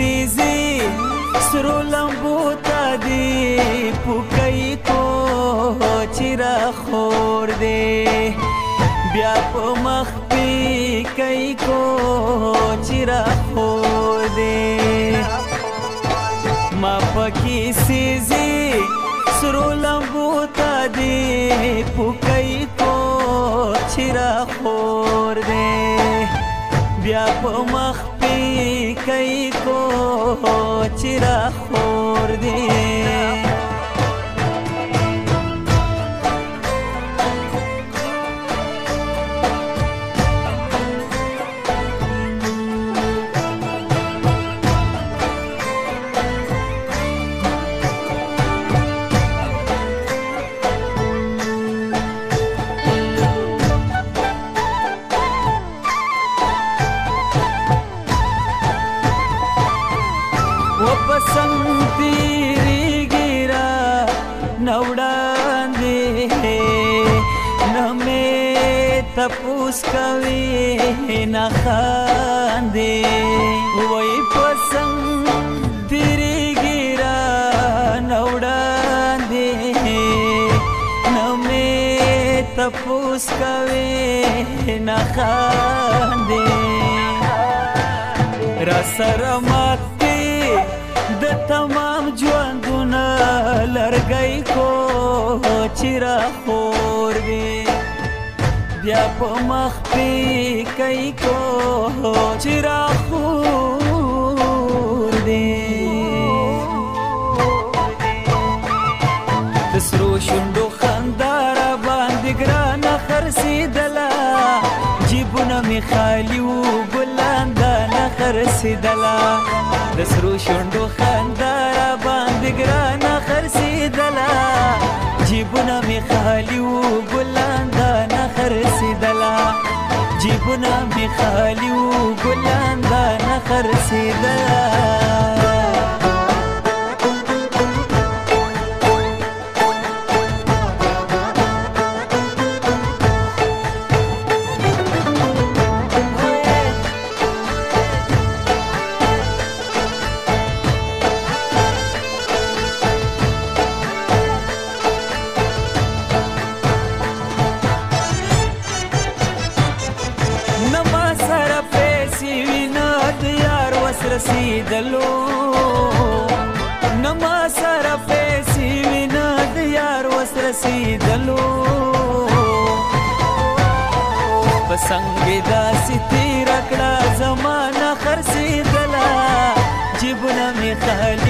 سیزی سرو لمبو تا دی پوکی کو چیرا خور دی بیا په مخ پی کئی کو چیرا خور دی ما پکی سیزی سرو لمبو تا دی پوکی کو چیرا خور دی بیا په مخ پی کئی کو چیرا خور دی पसंद तेरी गिरा नवड़ान दे न में तपूस कवे न खान दे वही पसंद तेरी गिरा नवड़ान दे न में तपूस कवे न खान दे रसरमत د تمام ژوندونه لرګی کو چیرا خور دی بیا په مخ پی کئی کو چیرا خور دی د سرو شونډو خندا را باندې ګرانه خرڅېدله جیبونه مې خالي وو ګلان دانه خرڅېدله د سرو شونډو خندا را باندې ګرانه خرڅېدله جیبونه مې خالي وو ګلان دانه خرڅېدله جیبونه مې خالي وو ګلان دانه خرڅېدله رسیدلو نما سره پیسې وینا د یار وس رسیدلو پسنګ داسې تیر کړه زمانه خرڅېدله جیبونه مې خالي